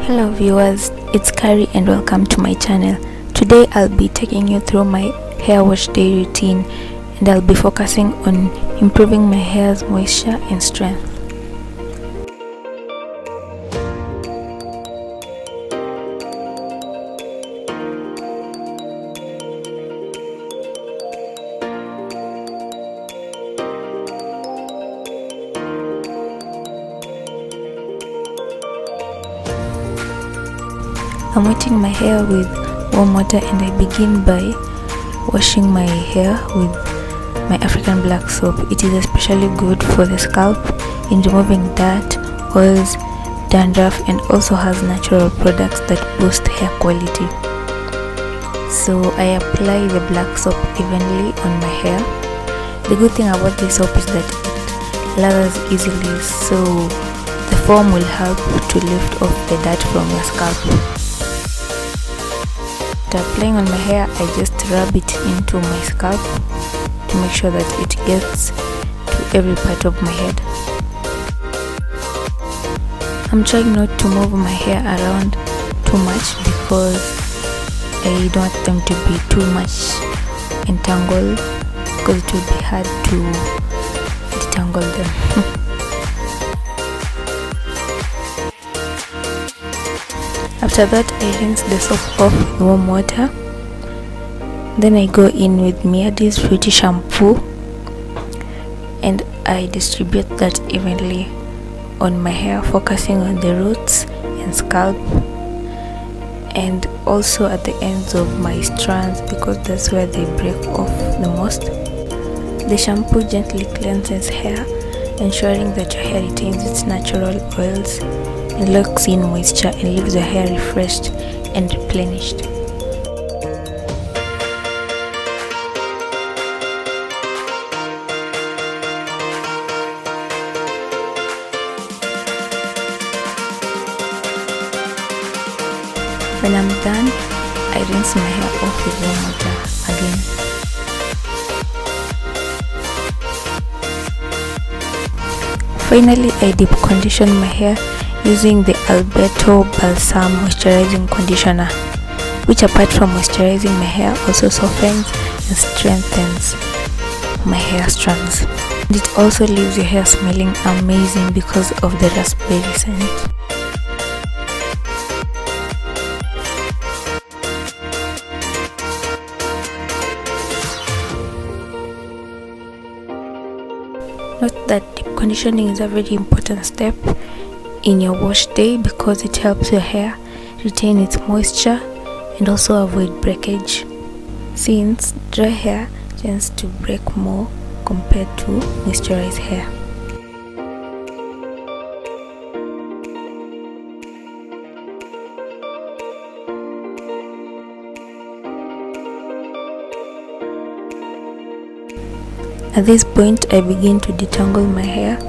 Hello viewers, it's Kari and welcome to my channel. Today I'll be taking you through my hair wash day routine and I'll be focusing on improving my hair's moisture and strength. I'm wetting my hair with warm water and I begin by washing my hair with my African black soap. It is especially good for the scalp in removing dirt, oils, dandruff, and also has natural products that boost hair quality. So I apply the black soap evenly on my hair. The good thing about this soap is that it lathers easily, so the foam will help to lift off the dirt from your scalp. After applying on my hair, I just rub it into my scalp to make sure that it gets to every part of my head. I'm trying not to move my hair around too much because I don't want them to be too much entangled, because it will be hard to detangle them. After that, I rinse the soap off with warm water. Then I go in with Miadi's Fruity shampoo and I distribute that evenly on my hair, focusing on the roots and scalp and also at the ends of my strands because that's where they break off the most. The shampoo gently cleanses hair, ensuring that your hair retains its natural oils and locks in moisture and leaves your hair refreshed and replenished. When I'm done, I rinse my hair off with warm water again. Finally, I deep condition my hair using the Alberto Balsam Moisturizing Conditioner, which apart from moisturizing my hair also softens and strengthens my hair strands. And it also leaves your hair smelling amazing because of the raspberry scent. Note that deep conditioning is a very important step in your wash day because it helps your hair retain its moisture and also avoid breakage, since dry hair tends to break more compared to moisturized hair. At this point, I begin to detangle my hair,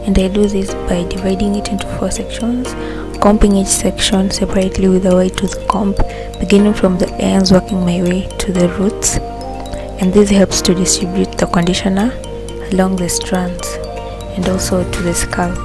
and I do this by dividing it into 4 sections, combing each section separately with a wide tooth comb, beginning from the ends, working my way to the roots, and this helps to distribute the conditioner along the strands and also to the scalp.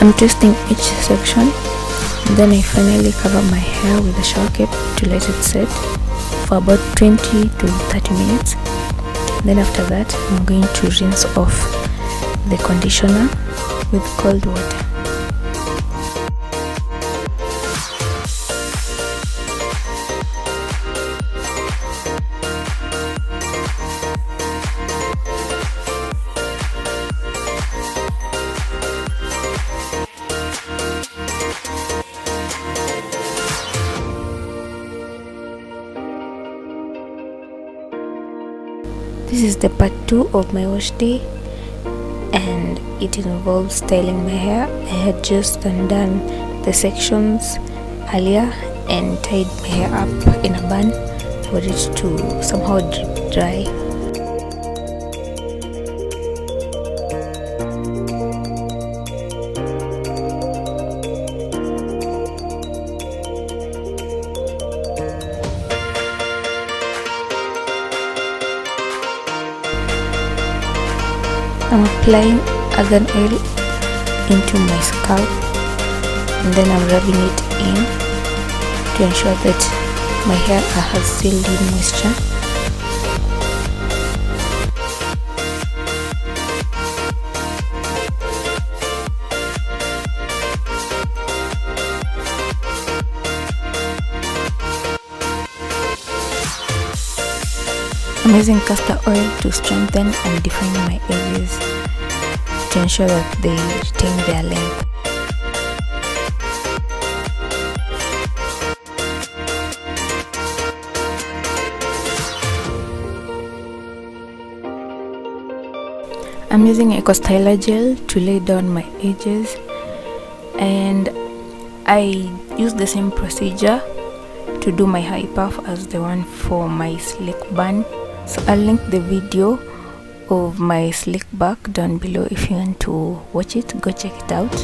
I'm twisting each section and then I finally cover my hair with a shower cap to let it set for about 20 to 30 minutes. Then after that, I'm going to rinse off the conditioner with cold water. This is the part 2 of my wash day and it involves styling my hair. I had just undone the sections earlier and tied my hair up in a bun for it to somehow drip dry. I'm applying argan oil into my scalp, and then I'm rubbing it in to ensure that my hair has still good moisture. I'm using castor oil to strengthen and define my edges to ensure that they retain their length. I'm using Eco Styler gel to lay down my edges, and I use the same procedure to do my high puff as the one for my slick bun. So I'll link the video of my slick back down below. If you want to watch it, go check it out.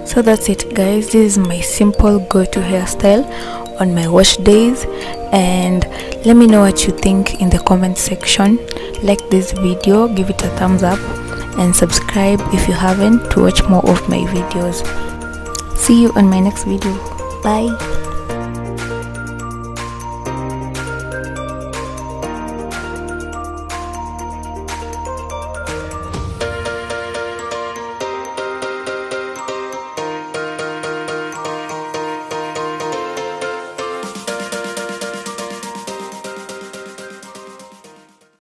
So that's it, guys. This is my simple go-to hairstyle on my wash days, and let me know what you think in the comment section. Like this video, give it a thumbs up, and subscribe if you haven't to watch more of my videos. See you on my next video. Bye.